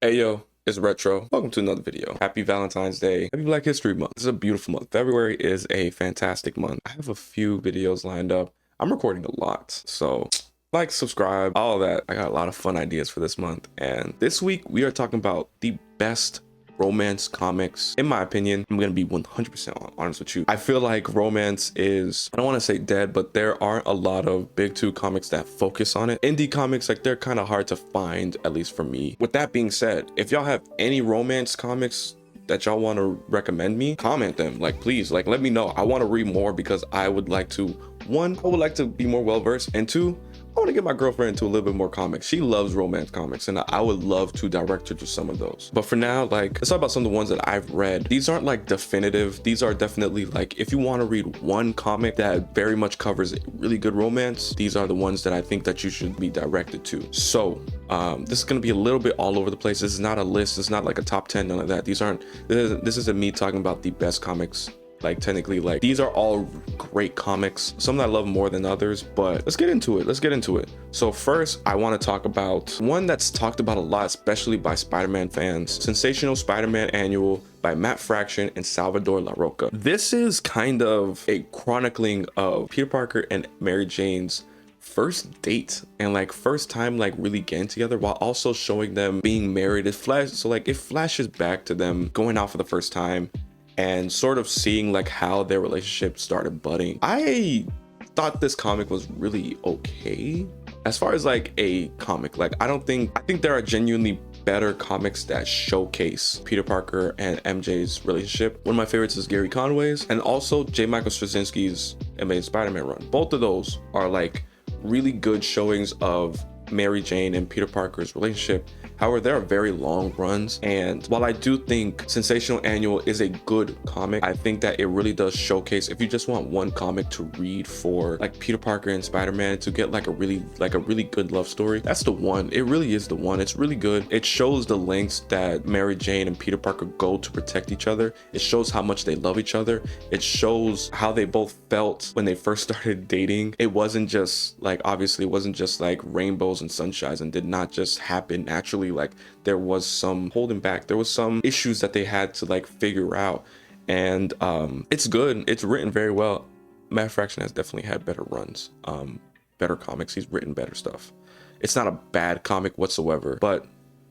Hey yo, it's Retro. Welcome to another video. Happy Valentine's Day. Happy Black History Month. This is a beautiful month. February is a fantastic month. I have a few videos lined up. I'm recording a lot, so like, subscribe, all of that. I got a lot of fun ideas for this month. And this week we are talking about the best romance comics. In my opinion, I'm gonna be 100% honest with you. I feel like romance is, I don't want to say dead, but there aren't a lot of big two comics that focus on it. Indie comics, like, they're kind of hard to find, at least for me. With that being said, if y'all have any romance comics that y'all want to recommend me, comment them. Like, please, like, let me know. I want to read more because I would like to, one, I would like to be more well versed, and two, I want to get my girlfriend into a little bit more comics. She loves romance comics, and I would love to direct her to some of those. But for now, like, let's talk about some of the ones that I've read. These aren't like definitive. These are definitely like, if you want to read one comic that very much covers really good romance, these are the ones that I think that you should be directed to. So this is going to be a little bit all over the place. This is not a list. It's not like a top 10, none of that. This isn't me talking about the best comics. Like, technically, like, these are all great comics, some that I love more than others, but let's get into it. So first, I want to talk about one that's talked about a lot, especially by Spider-Man fans: Sensational Spider-Man Annual by Matt Fraction and Salvador LaRocca. This is kind of a chronicling of Peter Parker and Mary Jane's first date and like first time like really getting together, while also showing them being married. It flashes back to them going out for the first time and sort of seeing like how their relationship started budding. I thought this comic was really okay as far as like a comic. Like, I think there are genuinely better comics that showcase Peter Parker and MJ's relationship. One of my favorites is Gary Conway's, and also J. Michael Straczynski's Amazing Spider-Man run. Both of those are like really good showings of Mary Jane and Peter Parker's relationship. However, there are very long runs, and while I do think Sensational Annual is a good comic, I think that it really does showcase, if you just want one comic to read for like Peter Parker and Spider-Man to get like a really good love story, that's the one. It really is the one. It's really good. It shows the lengths that Mary Jane and Peter Parker go to protect each other. It shows how much they love each other. It shows how they both felt when they first started dating. It wasn't just like, obviously it wasn't just like rainbows and sunshines, and did not just happen naturally. Like, there was some holding back, there was some issues that they had to like figure out, and it's good. It's written very well. Matt Fraction has definitely had better runs, better comics. He's written better stuff. It's not a bad comic whatsoever, but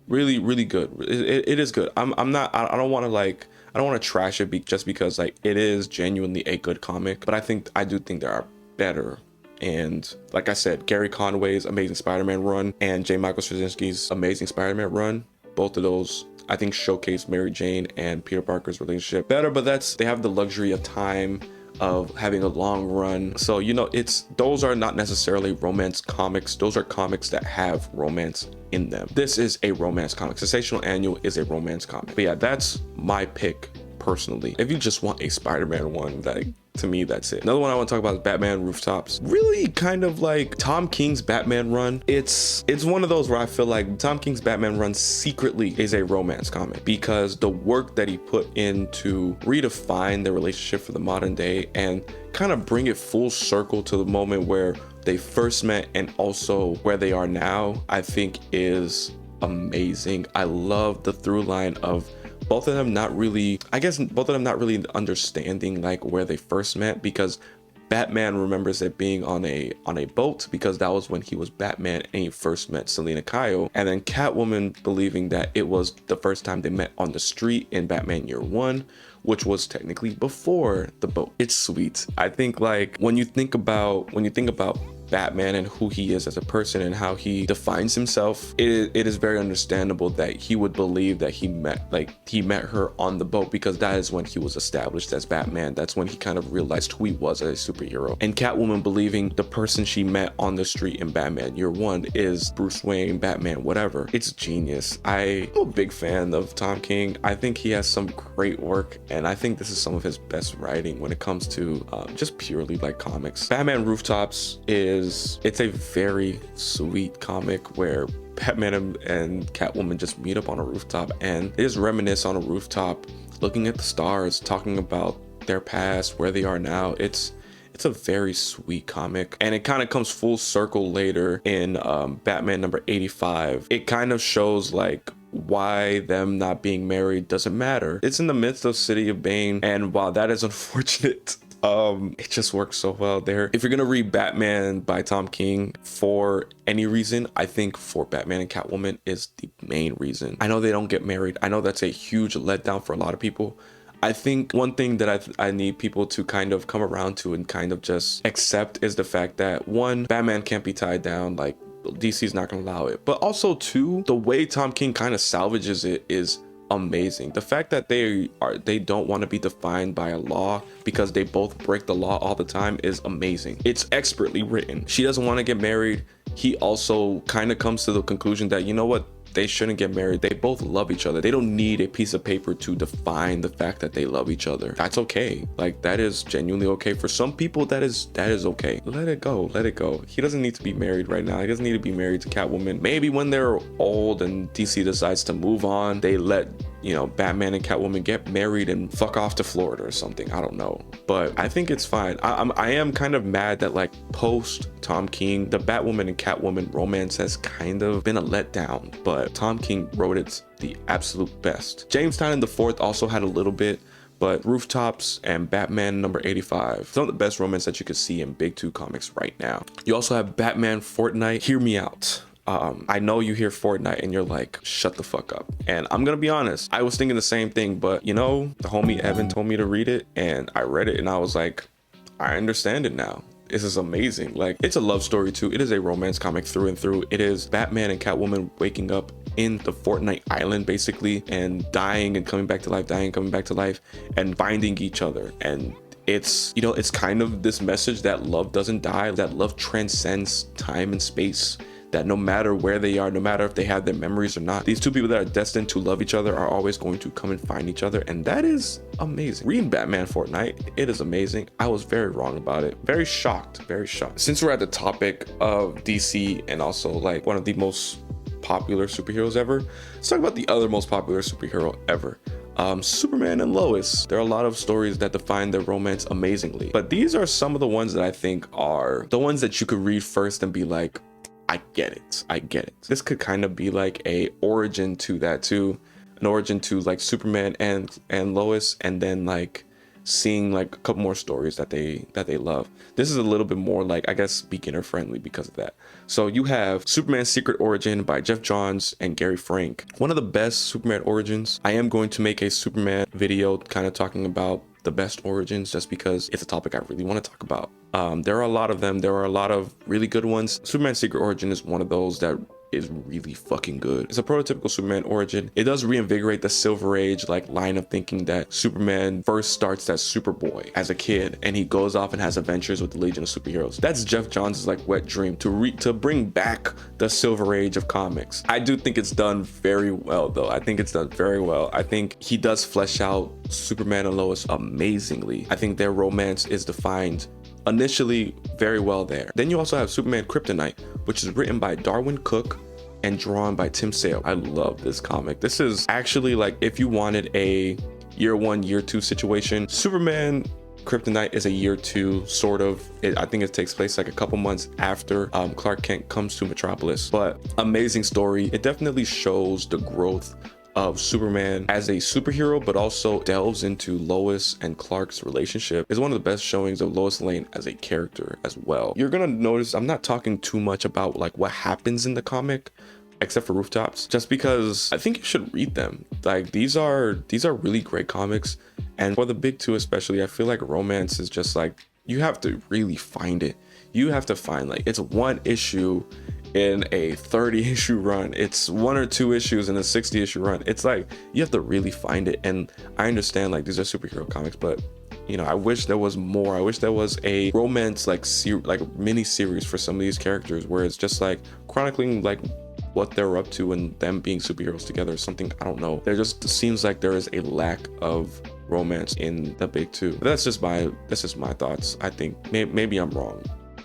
really good. It is good. I don't want to trash it just because like it is genuinely a good comic, but I do think there are better. And like I said, Gary Conway's Amazing Spider-Man run and J. Michael Straczynski's Amazing Spider-Man run, both of those I think showcase Mary Jane and Peter Parker's relationship better, but they have the luxury of time, of having a long run. So, you know, those are not necessarily romance comics. Those are comics that have romance in them. This is a romance comic. Sensational Annual is a romance comic. But yeah, that's my pick personally. If you just want a Spider-Man one, that, to me, that's it. Another one I want to talk about is Batman Rooftops. Really kind of like Tom King's Batman run. It's one of those where I feel like Tom King's Batman run secretly is a romance comic, because the work that he put in to redefine the relationship for the modern day and kind of bring it full circle to the moment where they first met and also where they are now, I think is amazing. I love the through line of both of them not really understanding like where they first met, because Batman remembers it being on a boat, because that was when he was Batman and he first met Selina Kyle, and then Catwoman believing that it was the first time they met on the street in Batman Year One, which was technically before the boat. It's sweet. I think like when you think about Batman and who he is as a person and how he defines himself, it is very understandable that he would believe that he met her on the boat, because that is when he was established as Batman. That's when he kind of realized who he was as a superhero. And Catwoman believing the person she met on the street in Batman Year One is Bruce Wayne, Batman, whatever. It's genius. I'm a big fan of Tom King. I think he has some great work, and I think this is some of his best writing when it comes to just purely like comics. Batman Rooftops it's a very sweet comic where Batman and Catwoman just meet up on a rooftop, and they just reminisce on a rooftop, looking at the stars, talking about their past, where they are now. It's a very sweet comic, and it kind of comes full circle later in Batman number 85. It kind of shows like why them not being married doesn't matter. It's in the midst of City of Bane, and while that is unfortunate, it just works so well there. If you're gonna read Batman by Tom King for any reason, I think for Batman and Catwoman is the main reason. I know they don't get married. I know that's a huge letdown for a lot of people. I think one thing that I need people to kind of come around to and kind of just accept is the fact that, one, Batman can't be tied down, like DC's not gonna allow it. But also two, the way Tom King kind of salvages it is amazing. The fact that they don't want to be defined by a law because they both break the law all the time is amazing. It's expertly written. She doesn't want to get married. He also kind of comes to the conclusion that, you know what, they shouldn't get married. They both love each other. They don't need a piece of paper to define the fact that they love each other. That's okay. Like, that is genuinely okay. For some people, that is okay. Let it go. Let it go. He doesn't need to be married right now. He doesn't need to be married to Catwoman. Maybe when they're old and DC decides to move on, they let, you know, Batman and Catwoman get married and fuck off to Florida or something. I don't know, but I think it's fine. I am kind of mad that, like, post Tom King, the Batwoman and Catwoman romance has kind of been a letdown, but Tom King wrote it the absolute best. James Tynion IV also had a little bit, but Rooftops and Batman number 85, some of the best romance that you could see in Big Two comics right now. You also have Batman Fortnite. Hear me out. I know you hear Fortnite and you're like, shut the fuck up. And I'm gonna be honest, I was thinking the same thing, but you know, the homie Evan told me to read it and I read it and I was like, I understand it now. This is amazing. Like, it's a love story too. It is a romance comic through and through. It is Batman and Catwoman waking up in the Fortnite island basically and dying and coming back to life, dying, coming back to life, and finding each other. And it's, you know, it's kind of this message that love doesn't die, that love transcends time and space, that no matter where they are, no matter if they have their memories or not, these two people that are destined to love each other are always going to come and find each other. And that is amazing. Reading Batman Fortnite, it is amazing. I was very wrong about it. Very shocked, very shocked. Since we're at the topic of DC and also like one of the most popular superheroes ever, let's talk about the other most popular superhero ever. Superman and Lois. There are a lot of stories that define their romance amazingly, but these are some of the ones that I think are the ones that you could read first and be like, I get it. I get it. This could kind of be like a origin to that too, an origin to like Superman and Lois, and then like seeing like a couple more stories that they love. This is a little bit more like, I guess, beginner friendly because of that. So you have Superman's Secret Origin by Jeff Johns and Gary Frank. One of the best Superman origins. I am going to make a Superman video kind of talking about the best origins just because it's a topic I really want to talk about. There are a lot of them. There are a lot of really good ones. Superman's Secret Origin is one of those that is really fucking good. It's a prototypical Superman origin. It does reinvigorate the Silver Age like line of thinking that Superman first starts as Superboy as a kid and he goes off and has adventures with the Legion of Superheroes. That's Jeff Johns' like wet dream to bring back the Silver Age of comics. I do think it's done very well though. I think it's done very well. I think he does flesh out Superman and Lois amazingly. I think their romance is defined initially very well there. Then you also have Superman Kryptonite, which is written by Darwin Cook and drawn by Tim Sale. I love this comic. This is actually like if you wanted a year one, year two situation, Superman Kryptonite is a year two sort of. I think it takes place like a couple months after Clark Kent comes to Metropolis, but amazing story. It definitely shows the growth of Superman as a superhero, but also delves into Lois and Clark's relationship. Is one of the best showings of Lois Lane as a character as well. You're gonna notice I'm not talking too much about like what happens in the comic, except for Rooftops, just because I think you should read them. Like these are really great comics, and for the big two especially, I feel like romance is just like you have to really find it. You have to find like it's one issue in a 30 issue run, it's 1 or 2 issues in a 60 issue run. It's like you have to really find it. And I understand like these are superhero comics, but you know, I wish there was more. I wish there was a romance like mini series for some of these characters where it's just like chronicling like what they're up to and them being superheroes together or something. I don't know, there just seems like there is a lack of romance in the big two. But that's just my thoughts. I think maybe I'm wrong.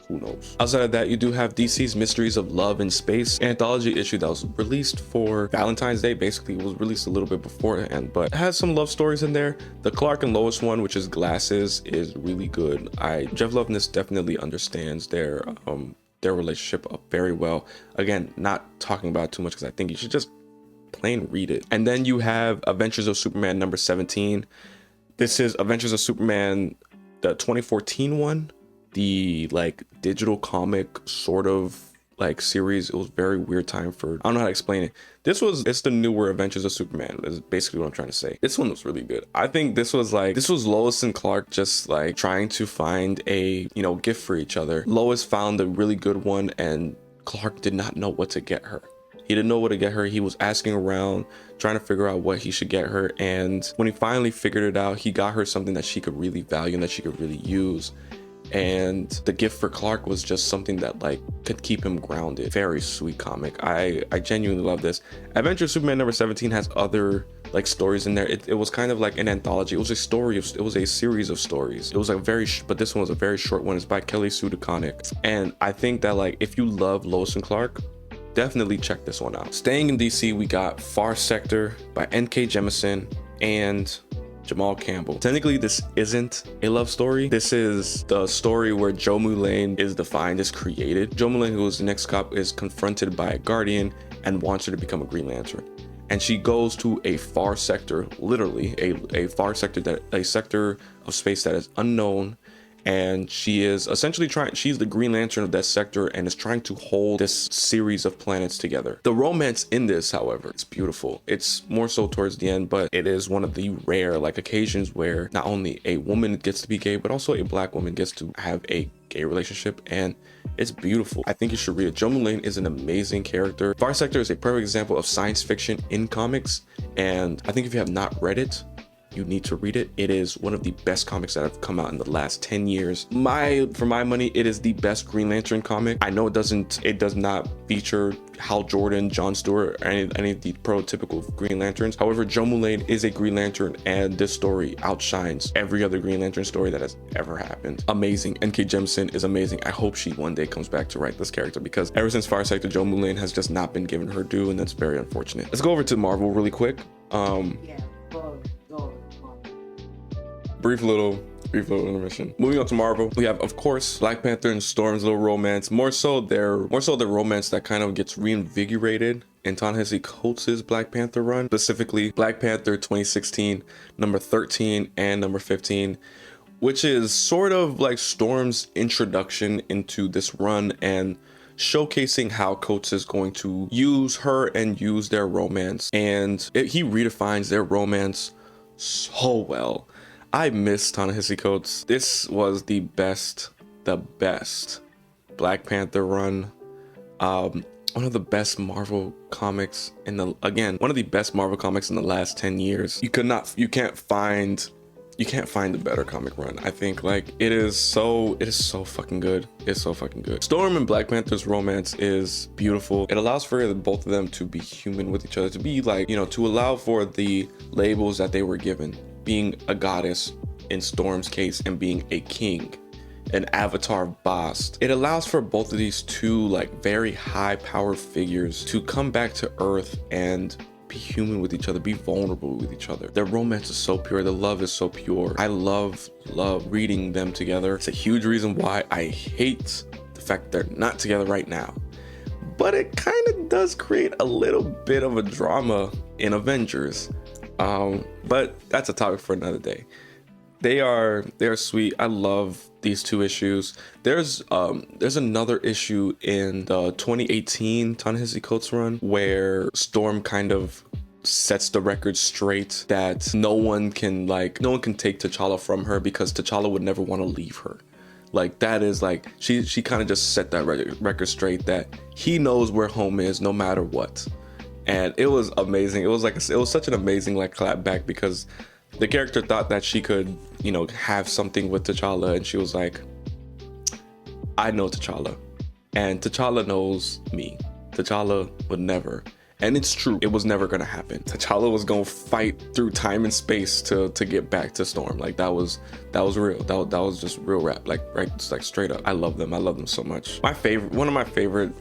Who knows? Outside of that, you do have DC's Mysteries of Love in Space anthology issue that was released for Valentine's Day. Basically, it was released a little bit beforehand, but it has some love stories in there. The Clark and Lois one, which is Glasses, is really good. Jeff Loveness definitely understands their relationship very well. Again, not talking about it too much because I think you should just plain read it. And then you have Adventures of Superman number 17. This is Adventures of Superman, the 2014 one, the like digital comic sort of like series. It was very weird time for, I don't know how to explain it. It's the newer Adventures of Superman is basically what I'm trying to say. This one was really good. I think this was Lois and Clark just like trying to find a, you know, gift for each other. Lois found a really good one and Clark did not know what to get her. He didn't know what to get her. He was asking around, trying to figure out what he should get her. And when he finally figured it out, he got her something that she could really value and that she could really use. And the gift for Clark was just something that like could keep him grounded. Very sweet comic. I genuinely love this. Adventure of Superman number 17 has other like stories in there. It was kind of like an anthology. It was a series of stories. It was like but this one was a very short one. It's by Kelly Sue DeConnick. And I think that like if you love Lois and Clark, definitely check this one out. Staying in DC, we got Far Sector by N.K. Jemisin and Jamal Campbell. Technically, this isn't a love story. This is the story where Jo Mulane is created. Jo Mulane, who is the next cop, is confronted by a guardian and wants her to become a Green Lantern. And she goes to a far sector, literally a far sector, a sector of space that is unknown. And she is essentially she's the Green Lantern of that sector and is trying to hold this series of planets together. The romance in this, however, is beautiful. It's more so towards the end, but it is one of the rare like occasions where not only a woman gets to be gay, but also a black woman gets to have a gay relationship, and it's beautiful. I think you should read it. Jo Mulane is an amazing character. Far Sector is a perfect example of science fiction in comics, and I think if you have not read it, you need to read it. It is one of the best comics that have come out in the last 10 years. For my money, it is the best Green Lantern comic. I know it does not feature Hal Jordan, John Stewart, or any of the prototypical Green Lanterns. However, Jo Mulane is a Green Lantern, and this story outshines every other Green Lantern story that has ever happened. Amazing. N.K. Jemisin is amazing. I hope she one day comes back to write this character, because ever since Far Sector, Jo Mulane has just not been given her due, and that's very unfortunate. Let's go over to Marvel really quick. Brief little intermission. Moving on to Marvel, we have, of course, Black Panther and Storm's little romance. More so their romance that kind of gets reinvigorated in Ta-Nehisi Coates' Black Panther run, specifically Black Panther 2016, number 13 and number 15, which is sort of like Storm's introduction into this run and showcasing how Coates is going to use her and use their romance. And he redefines their romance so well. I miss Ta-Nehisi Coates. This was the best Black Panther run. One of the best Marvel comics one of the best Marvel comics in the last 10 years. You can't find a better comic run. I think like it is so fucking good. It's so fucking good. Storm and Black Panther's romance is beautiful. It allows for both of them to be human with each other, to be like, you know, to allow for the labels that they were given, being a goddess in Storm's case and being a king, an avatar of Bast. It allows for both of these two like very high powered figures to come back to Earth and be human with each other, be vulnerable with each other. Their romance is so pure, the love is so pure. I love reading them together. It's a huge reason why I hate the fact they're not together right now, but it kind of does create a little bit of a drama in Avengers. But that's a topic for another day. They are sweet. I love these two issues. There's another issue in the 2018 Ta-Nehisi Coates run where Storm kind of sets the record straight that no one can take T'Challa from her, because T'Challa would never want to leave her. Like that is like she kind of just set that record straight that he knows where home is no matter what. And it was amazing. It was such an amazing like clap back, because the character thought that she could, you know, have something with T'Challa, and she was like, I know T'Challa, and T'Challa knows me. T'Challa would never. And it's true, it was never gonna happen. T'Challa was gonna fight through time and space to get back to Storm. Like that was real. That was just real rap. Like right, just like straight up. I love them so much. One of my favorite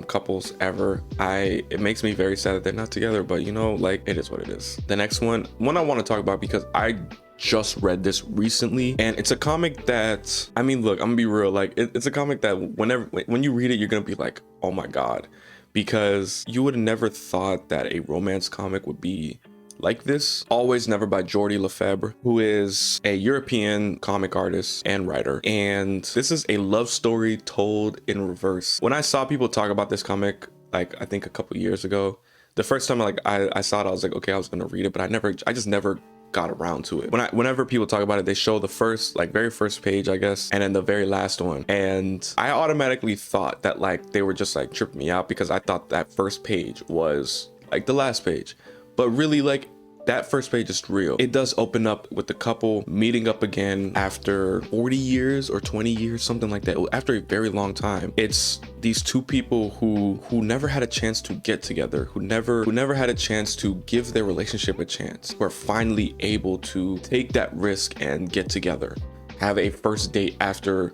couples ever. It makes me very sad that they're not together, but you know, like it is what it is. The next one I want to talk about, because I just read this recently, and it's a comic that, I mean, look, I'm gonna be real, like it's a comic that when you read it, you're gonna be like, oh my god. because you would have never thought that a romance comic would be like this. Always Never by Jordi Lefebvre, who is a European comic artist and writer. And this is a love story told in reverse. When I saw people talk about this comic, like I think a couple years ago, the first time I saw it, I was like, okay, I was gonna read it, but I just never got around to it. Whenever people talk about it, they show the first, like very first page, I guess, and then the very last one. And I automatically thought that like they were just like tripping me out, because I thought that first page was like the last page. But really, like, that first page is real. It does open up with the couple meeting up again after 40 years or 20 years, something like that, after a very long time. It's these two people who never had a chance to get together, who never had a chance to give their relationship a chance, who are finally able to take that risk and get together, have a first date after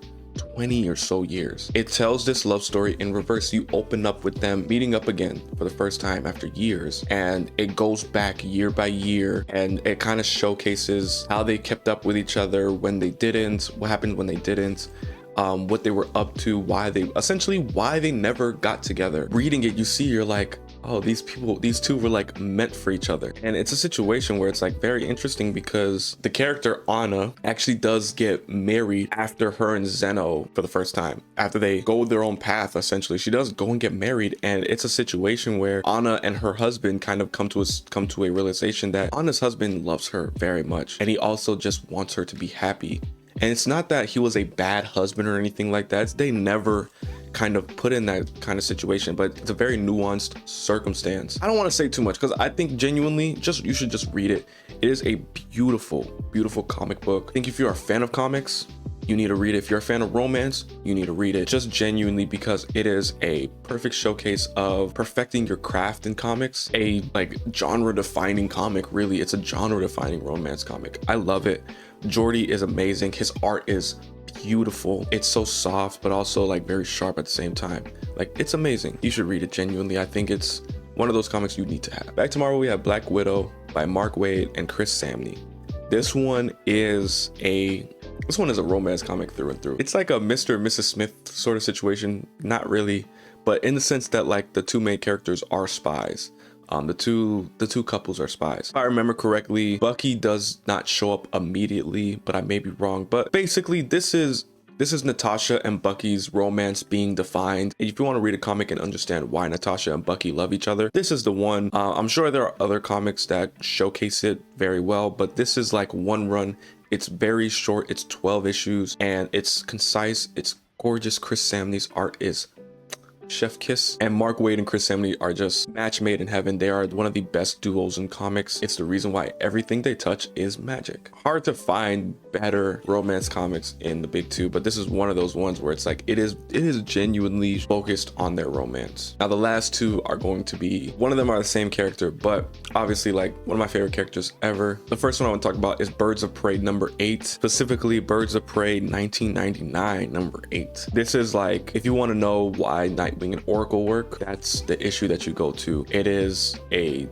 20 or so years. It tells this love story in reverse. You open up with them meeting up again for the first time after years, and it goes back year by year, and it kind of showcases how they kept up with each other when they didn't, what happened when they didn't, what they were up to, why they never got together. Reading it, you see, you're like, oh, these two were like meant for each other. And it's a situation where it's like very interesting, because the character Anna actually does get married after her and Zeno for the first time. After they go their own path, essentially, she does go and get married. And it's a situation where Anna and her husband kind of come to a realization that Anna's husband loves her very much, and he also just wants her to be happy. And it's not that he was a bad husband or anything like that. They never kind of put in that kind of situation, but it's a very nuanced circumstance. I don't want to say too much, because I think genuinely you should just read it. It is a beautiful comic book. I think if you're a fan of comics, you need to read it. If you're a fan of romance, you need to read it, just genuinely because it is a perfect showcase of perfecting your craft in comics. A like genre defining comic, really. It's a genre defining romance comic. I love it. Jordi is amazing. His art is beautiful. It's so soft, but also like very sharp at the same time. Like, it's amazing. You should read it genuinely. I think it's one of those comics you need to have. Back tomorrow, we have Black Widow by Mark Waid and Chris Samney. This one is a romance comic through and through. It's like a Mr. and Mrs. Smith sort of situation. Not really, but in the sense that like the two main characters are spies. The two couples are spies. If I remember correctly, Bucky does not show up immediately, but I may be wrong. But basically, this is Natasha and Bucky's romance being defined. And if you want to read a comic and understand why Natasha and Bucky love each other, this is the one. I'm sure there are other comics that showcase it very well, but this is like one run. It's very short. It's 12 issues, and it's concise. It's gorgeous. Chris Samney's art is chef kiss, and Mark Waid and Chris Samney are just match made in heaven. They are one of the best duos in comics. It's the reason why everything they touch is magic. Hard to find better romance comics in the big two, but this is one of those ones where it's like it is genuinely focused on their romance. Now the last two are going to be, one of them are the same character, but obviously like one of my favorite characters ever. The first one I want to talk about is Birds of Prey number 8, specifically Birds of Prey 1999 number 8. This is like, if you want to know why Nightwing and Oracle work, that's the issue that you go to. It is a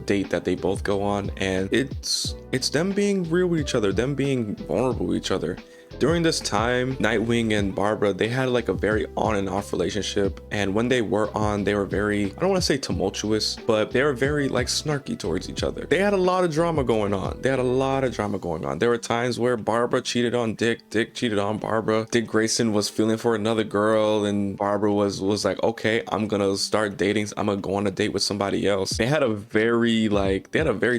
date that they both go on, and it's them being real with each other, them being vulnerable with each other. During this time, Nightwing and Barbara, they had like a very on and off relationship, and when they were on, they were very, I don't want to say tumultuous, but they were very like snarky towards each other. They had a lot of drama going on. There were times where Barbara cheated on Dick cheated on Barbara. Dick Grayson was feeling for another girl, and Barbara was like, okay, I'm gonna start dating, I'm gonna go on a date with somebody else. They had a very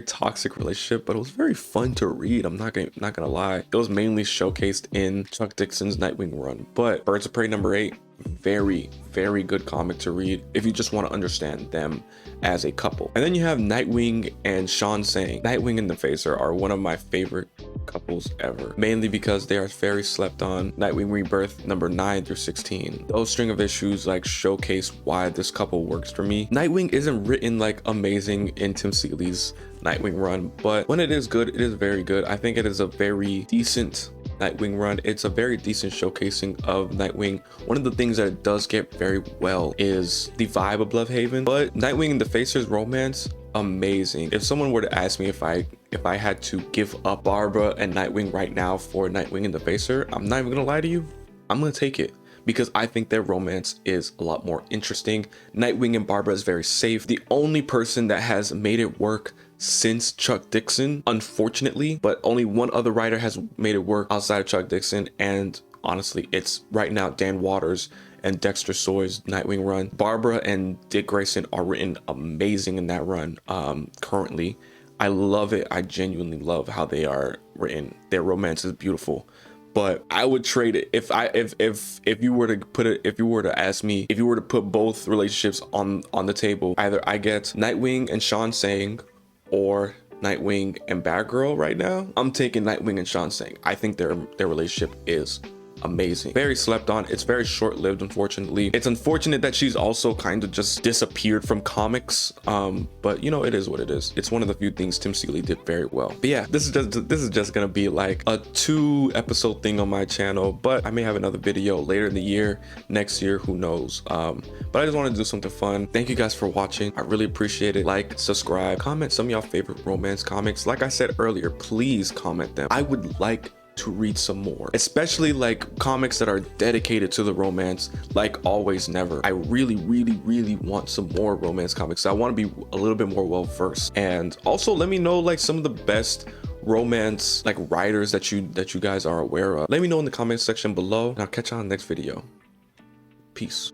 toxic relationship, but it was very fun to read. I'm not gonna lie. It was mainly showcased in Chuck Dixon's Nightwing run. But Birds of Prey number 8, very good comic to read if you just want to understand them as a couple. And then you have Nightwing and Sean Sang. Nightwing and the Facer are one of my favorite couples ever, mainly because they are very slept on. Nightwing Rebirth number 9 through 16. Those string of issues like showcase why this couple works for me. Nightwing isn't written like amazing in Tim Seeley's Nightwing run, but when it is good, it is very good. I think it is a very decent Nightwing run. It's a very decent showcasing of Nightwing. One of the things that it does get very well is the vibe of Bloodhaven, but Nightwing and the Facer's romance, amazing. If someone were to ask me if I had to give up Barbara and Nightwing right now for Nightwing and the Facer, I'm not even gonna lie to you, I'm gonna take it, because I think their romance is a lot more interesting. Nightwing and Barbara is very safe. The only person that has made it work since Chuck Dixon, unfortunately, but only one other writer has made it work outside of Chuck Dixon, and honestly, it's right now Dan Waters and Dexter Soy's Nightwing run. Barbara and Dick Grayson are written amazing in that run currently. I love it. I genuinely love how they are written. Their romance is beautiful. But I would trade it if you were to ask me, if you were to put both relationships on the table, either I get Nightwing and Sean Sang or Nightwing and Batgirl right now. I'm taking Nightwing and Sean Sang. I think their relationship is amazing. Very slept on. It's very short-lived, unfortunately. It's unfortunate that she's also kind of just disappeared from comics, but you know, it is what it is. It's one of the few things Tim Seeley did very well. But yeah, this is just gonna be like a 2-episode thing on my channel, but I may have another video later in the year, next year, who knows. But I just want to do something fun. Thank you guys for watching. I really appreciate it. Like, subscribe, comment some of y'all favorite romance comics. Like I said earlier, please comment them. I would like to read some more, especially like comics that are dedicated to the romance, like Always Never. I really want some more romance comics. I want to be a little bit more well versed, and also let me know like some of the best romance like writers that you guys are aware of. Let me know in the comment section below, and I'll catch you on the next video. Peace.